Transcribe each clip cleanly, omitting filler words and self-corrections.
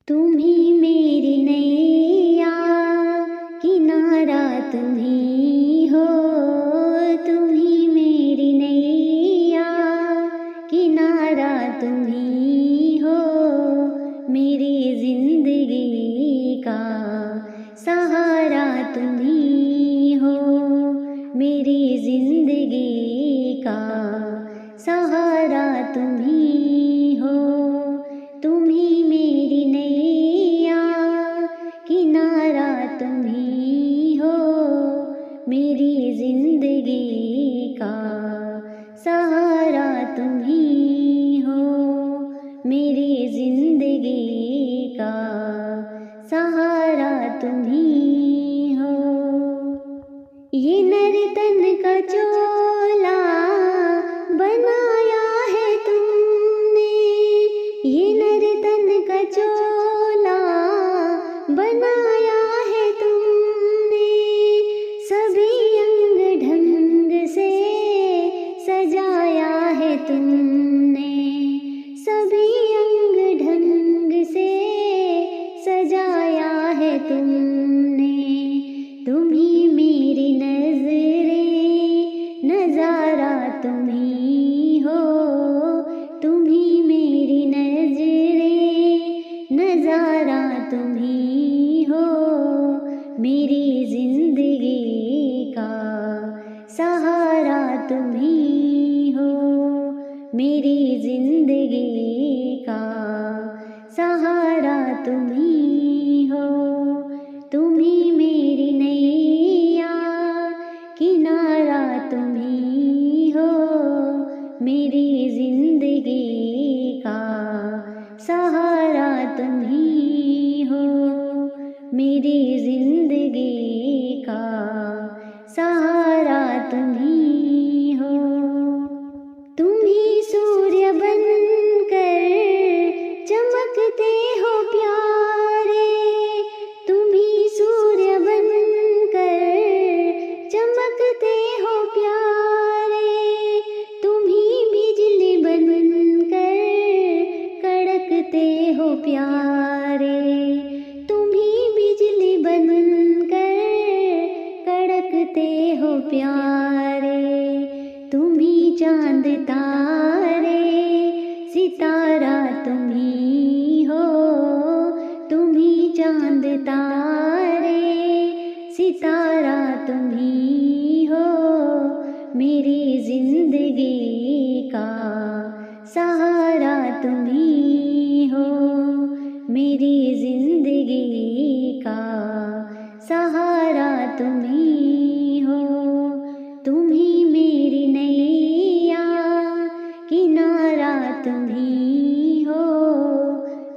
तुम ही मेरी नैया, किनारा तुम ही हो। तुम ही मेरी नैया, किनारा तुम ही हो। मेरी जिंदगी का सहारा तुम ही हो। मेरी जिंदगी का सहारा तुम ही हो। तुम ही मेरी नैया, किनारा तुम ही हो। मेरी जिंदगी का सहारा तुम ही हो। मेरी जिंदगी का सहारा तुम ही हो। ये नर्तन का चोला बनाया है तुमने। ये नर्तन का चोला बनाया है तुमने। सभी अंग ढंग से सजाया है तुमने। सभी अंग ढंग से सजाया है तुमने। तुम ही मेरी नजरें, नजारा तुम ही हो। तुम ही मेरी नजरें, नजारा तुम ही हो। मेरी जिंदगी का सहारा तुम ही हो। मेरी जिंदगी का सहारा तुम ही हो। तुम ही मेरी नैया, किनारा तुम ही हो। मेरी जिंदगी का सहारा तुम ही हो। मेरी जिंदगी का सहारा तुम ही हो। तुम ही सूर्य बनकर चमकते हो प्यारे। तुम ही सूर्य बनकर चमकते हो प्यारे। तुम ही बिजली बनकर कड़कते हो प्यारे। तुम ही बिजली बनकर कड़कते हो प्यारे। तुम ही चांद तारे, सितारा तुम ही हो। तुम ही चांद तारे, सितारा तुम ही हो। मेरी जिंदगी का सहारा तुम ही हो। मेरी जिंदगी का सहारा तुम ही हो। तुम ही मेरी नैया, किनारा तुम ही हो।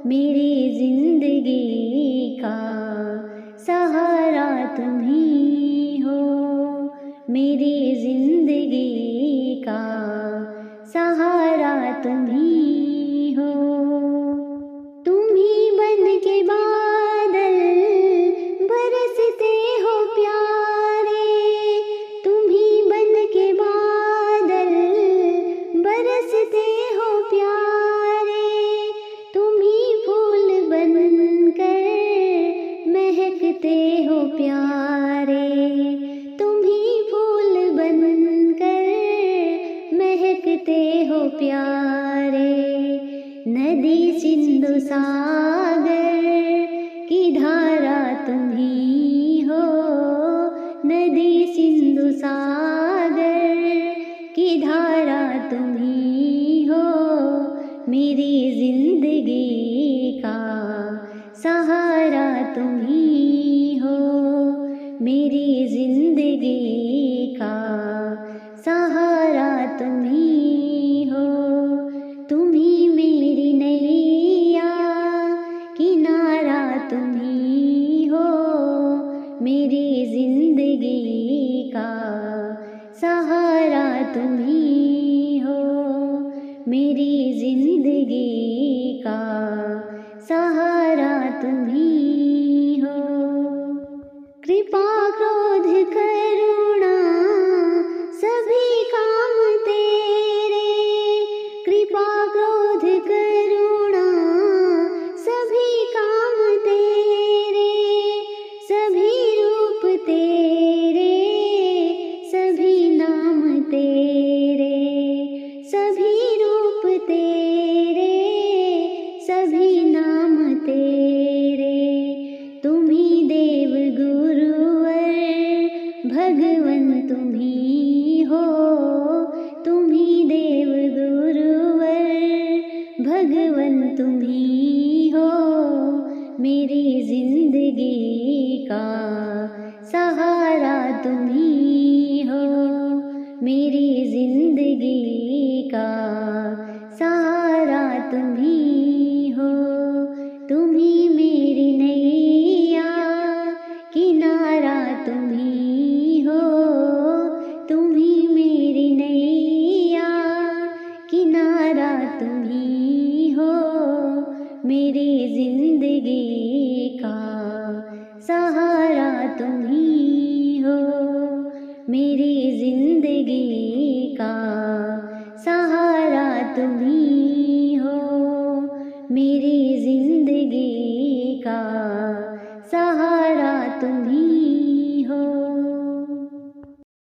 मेरी जिंदगी का सहारा तुम ही हो। मेरी जिंदगी का सहारा तुम ही हो। तुम ही बन के बादल बरसते हो प्यारे। तुम ही बन के बादल बरसते हो प्यारे। तुम ही फूल बनकर महकते हो प्यारे। तुम ही फूल बनकर महकते हो प्यारे। नदी सिंधु सागर की धारा तुम ही हो। नदी सिंधु सागर की धारा तुम ही हो। मेरी जिंदगी का सहारा तुम ही हो। मेरी जिंदगी का सहारा तुम ही हो। तुम ही मेरी नैया, किनारा तुम ही हो। मेरी जिंदगी का सहारा तुम ही हो, मेरी जिंदगी का सहारा तुम ही हो। तुम ही मेरी नैया, किनारा तुम ही हो, तुम ही मेरी नैया, किनारा तुम ही हो, मेरी जिंदगी का सहारा तुम ही हो, मेरी जिंदगी का सहारा तुम ही हो, मेरी जिंदगी का